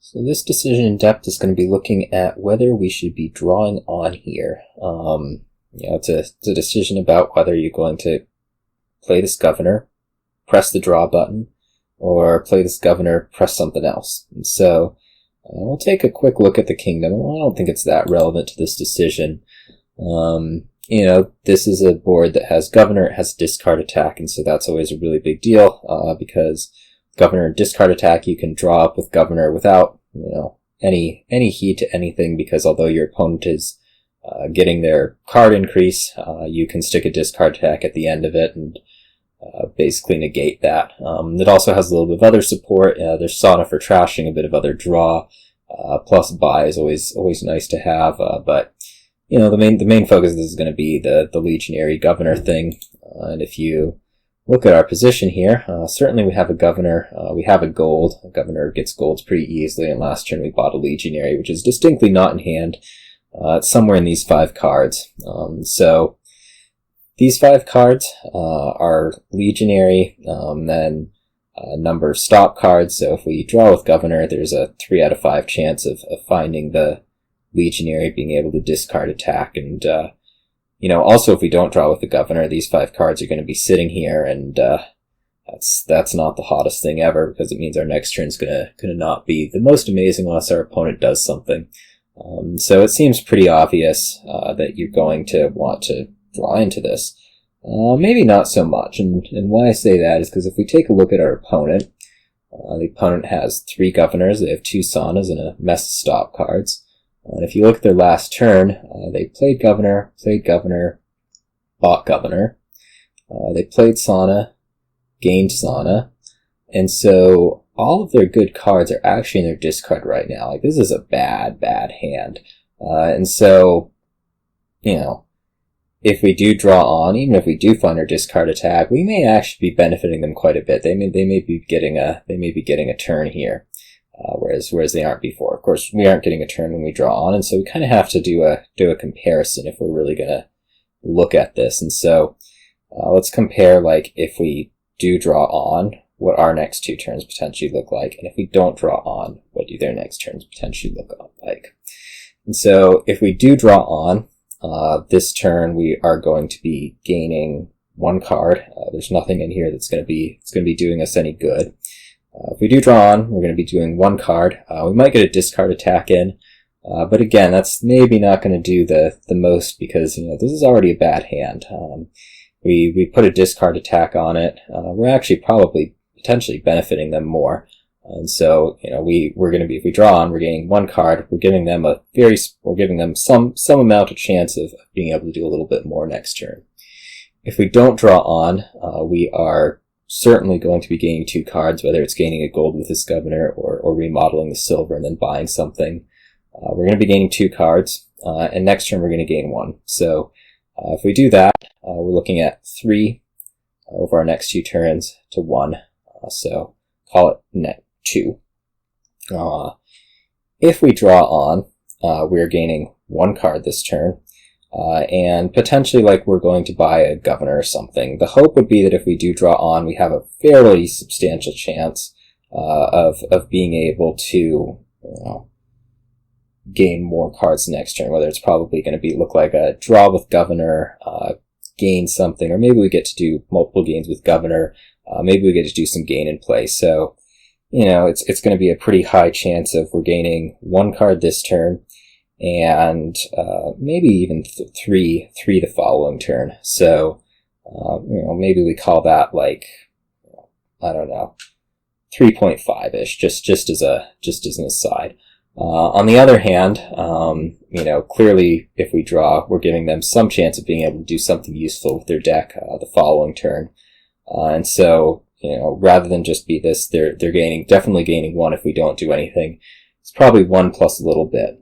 So this decision in depth is going to be looking at whether we should be drawing on here. It's a decision about whether you're going to play this governor, press the draw button, or play this governor, press something else. And so we'll take a quick look at the kingdom. I don't think it's that relevant to this decision. This is a board that has governor, it has discard attack, and so that's always a really big deal because governor and discard attack, you can draw up with governor without, any heat to anything, because although your opponent is getting their card increase, you can stick a discard attack at the end of it and basically negate that. It also has a little bit of other support. There's Sana for trashing, a bit of other draw, plus buy is always nice to have, but the main focus is going to be the legionary governor thing. And if you look at our position here, certainly we have a governor, we have a gold. A governor gets golds pretty easily, and last turn we bought a legionary, which is distinctly not in hand. It's somewhere in these 5 cards. So these 5 cards are legionary, then a number of stop cards. So if we draw with governor, there's a 3 out of 5 chance of finding the legionary being able to discard attack. And also if we don't draw with the governor, these 5 cards are going to be sitting here, and that's not the hottest thing ever, because it means our next turn's gonna not be the most amazing unless our opponent does something. So it seems pretty obvious that you're going to want to draw into this. Maybe not so much, and why I say that is because if we take a look at our opponent, the opponent has 3 governors, they have 2 Sanas and a mess of stop cards. And if you look at their last turn, they played governor, bought governor, they played Sana, gained Sana, and so all of their good cards are actually in their discard right now. Like, this is a bad hand. And so, if we do draw on, even if we do find our discard attack, we may actually be benefiting them quite a bit. They may be getting a turn here. Whereas they aren't before. Of course, we aren't getting a turn when we draw on, and so we kind of have to do a comparison if we're really going to look at this. And so let's compare, like, if we do draw on, what our next 2 turns potentially look like, and if we don't draw on, what do their next turns potentially look like. And so if we do draw on, this turn we are going to be gaining 1 card. There's nothing in here that's going to be doing us any good. If we do draw on, we're going to be doing 1 card. We might get a discard attack in, but again, that's maybe not going to do the most, because this is already a bad hand. We put a discard attack on it. We're actually probably potentially benefiting them more. And so we're going to be, if we draw on, we're gaining 1 card. We're giving them some amount of chance of being able to do a little bit more next turn. If we don't draw on, we are certainly going to be gaining 2 cards, whether it's gaining a gold with this governor or remodeling the silver and then buying something. We're going to be gaining 2 cards, and next turn we're going to gain 1. So if we do that, we're looking at 3 over our next 2 turns to 1. So call it net 2. If we draw on, we're gaining 1 card this turn. And potentially, like, we're going to buy a governor or something. The hope would be that if we do draw on, we have a fairly substantial chance of being able to gain more cards next turn, whether it's probably going to look like a draw with governor, gain something, or maybe we get to do multiple gains with governor, maybe we get to do some gain in play. So, it's going to be a pretty high chance of we're gaining 1 card this turn, and maybe even 3 the following turn. So maybe we call that, like, I don't know, 3.5-ish, just as an aside. On the other hand, clearly if we draw, we're giving them some chance of being able to do something useful with their deck the following turn. And so rather than just be this, they're definitely gaining 1 if we don't do anything. It's probably 1 plus a little bit.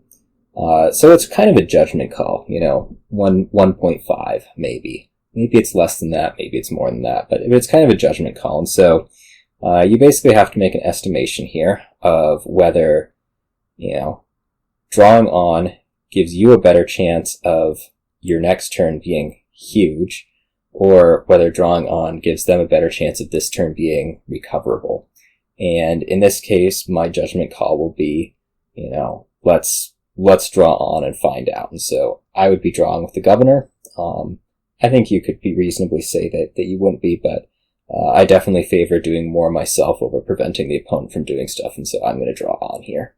So it's kind of a judgment call, 1.5 maybe. Maybe it's less than that, maybe it's more than that, but it's kind of a judgment call. And so you basically have to make an estimation here of whether, drawing on gives you a better chance of your next turn being huge, or whether drawing on gives them a better chance of this turn being recoverable. And in this case, my judgment call will be, let's draw on and find out. And so I would be drawing with the governor. I think you could be reasonably say that you wouldn't be, but I definitely favor doing more myself over preventing the opponent from doing stuff. And so I'm going to draw on here.